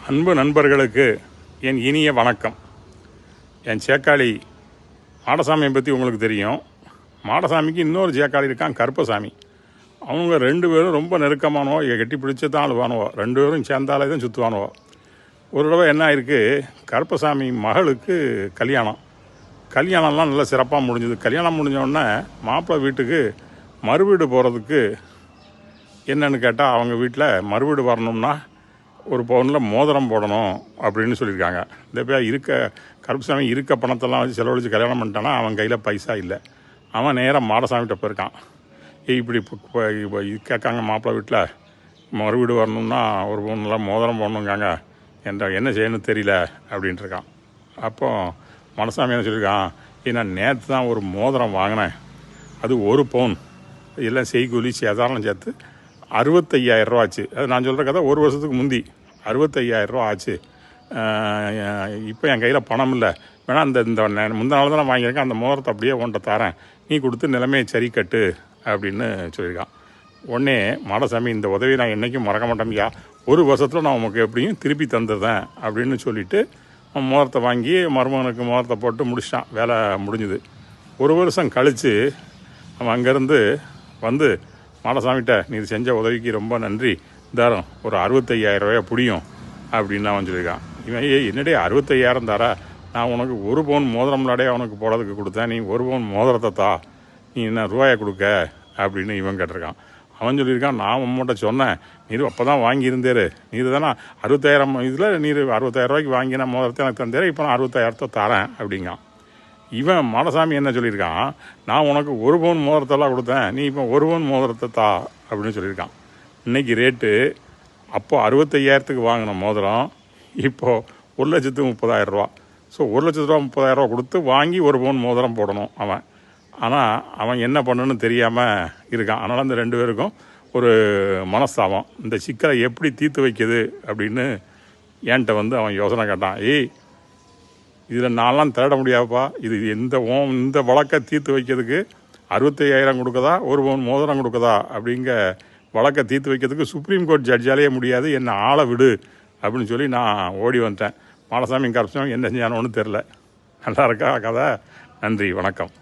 அன்பு நண்பர்களுக்கு என் இனிய வணக்கம். என் சேக்காளி மாடசாமியை பற்றி உங்களுக்கு தெரியும். மாடசாமிக்கு இன்னொரு சேக்காளி இருக்கான், கருப்பசாமி. அவங்க ரெண்டு பேரும் ரொம்ப நெருக்கமானவோ, கட்டி பிடிச்சி தான் அழுவானுவோ, ரெண்டு பேரும் சேர்ந்தாலே தான் சுற்றுவானுவோ. ஒரு தடவை என்ன ஆயிருக்கு, கருப்பசாமி மகளுக்கு கல்யாணம்லாம் நல்லா சிறப்பாக முடிஞ்சுது. கல்யாணம் முடிஞ்சோடனே மாப்பிள்ளை வீட்டுக்கு மறுவீடு போகிறதுக்கு என்னன்னு கேட்டால், அவங்க வீட்டில் மறுவீடு வரணும்னா ஒரு பவுனில் மோதிரம் போடணும் அப்படின்னு சொல்லியிருக்காங்க. இந்த பேர் கருப்புசாமி இருக்க பணத்தெல்லாம் வச்சு செலவழித்து கல்யாணம் பண்ணிட்டானா அவன் கையில் பைசா இல்லை. அவன் நேராக மாடசாமிகிட்ட போயிருக்கான். இப்படி கேட்காங்க, மாப்பிள்ளை வீட்டில் மறுவீடு வரணும்னா ஒரு பவுனில் மோதிரம் போடணுங்காங்க, என்ன செய்யணும்னு தெரியல அப்படின்ட்டு இருக்கான். அப்போ மாடசாமி என்ன சொல்லியிருக்கான், நான் நேற்று தான் ஒரு மோதிரம் வாங்கினேன், அது ஒரு பவுன் எல்லாம் செய்கூலி சேதாரம் சேர்த்து 65,000 ரூபா ஆச்சு. அது நான் சொல்கிற கதை ஒரு வருஷத்துக்கு முந்தி 65,000 ரூபா ஆச்சு. இப்போ என் கையில் பணம் இல்லை, வேணா இந்த முந்தின நாள் தான் நான் வாங்கியிருக்கேன், அந்த மோதிரத்தை அப்படியே உன்ட்ட தரேன், நீ கொடுத்து நிலைமையை சரி கட்டு அப்படின்னு சொல்லியிருக்கான். உடனே மாடசாமி, இந்த உதவி நான் என்றைக்கும் மறக்க மாட்டேன்யா, ஒரு வருஷத்தில் நான் உனக்கு எப்படியும் திருப்பி தந்துடுறேன் அப்படின்னு சொல்லிவிட்டு மோதிரத்தை வாங்கி மருமகனுக்கு மோதிரத்தை போட்டு முடிச்சிட்டான். வேலை முடிஞ்சுது. ஒரு வருஷம் கழித்து அவன் அங்கேருந்து வந்து மாடசாமிகிட்ட, நீ செஞ்ச உதவிக்கு ரொம்ப நன்றி, தாரம் ஒரு 65,000 ரூபாய் பிடியும் அப்படின்னு அவன் சொல்லியிருக்கான். இவன் என்னடே 65,000 தாரா, நான் உனக்கு ஒரு பவுன் மோதிரம் விளையாடே அவனுக்கு போடுறதுக்கு கொடுத்தேன், நீ ஒரு பவுன் மோதிரத்தை தா, நீ என்ன ரூபாயை கொடுக்க அப்படின்னு இவன் கேட்டிருக்கான். அவன் சொல்லியிருக்கான், நான் உன்கிட்ட சொன்னேன், நீர் அப்போ தான் வாங்கியிருந்தேரு, நீர் தானே 60,000 இதில் நீர் 60,000 ரூபாய்க்கு வாங்கின மோதிரத்தை எனக்கு தந்தேரு, இப்போ நான் 60,000 தரேன் அப்படிங்கான். இவன் மாடசாமி என்ன சொல்லியிருக்கான், நான் உனக்கு ஒரு பவுன் மோதிரத்தெல்லாம் கொடுத்தேன், நீ இப்போ ஒரு பவுன் மோதிரத்தை தா அப்படின்னு சொல்லியிருக்கான். இன்றைக்கி ரேட்டு அப்போ 65,000க்கு வாங்கின மோதிரம் இப்போது 1,30,000 ரூபா. ஸோ 1,30,000 ரூபா கொடுத்து வாங்கி ஒரு பவுன் மோதிரம் போடணும் அவன். ஆனால் அவன் என்ன பண்ணுன்னு தெரியாமல் இருக்கான். அதனால் அந்த ரெண்டு பேருக்கும் ஒரு மனஸ்தாபம். இந்த சிக்கலை எப்படி தீர்த்து வைக்கிது அப்படின்னு என்கிட்ட அவன் யோசனை கேட்டான். இதில் நான்லாம் தேட முடியாதுப்பா, இது இந்த வழக்கை தீர்த்து வைக்கிறதுக்கு 65,000 கொடுக்குதா, ஒரு பவுன் மோதிரம் கொடுக்குதா அப்படிங்க வழக்கை தீர்த்து வைக்கிறதுக்கு சுப்ரீம் கோர்ட் ஜட்ஜாலேயே முடியாது, என்னை ஆளை விடு அப்படின்னு சொல்லி நான் ஓடி வந்துட்டேன். மாடசாமி கருப்பசாமி என்ன செஞ்சானோன்னு தெரில. நல்லா இருக்கா கதை? நன்றி, வணக்கம்.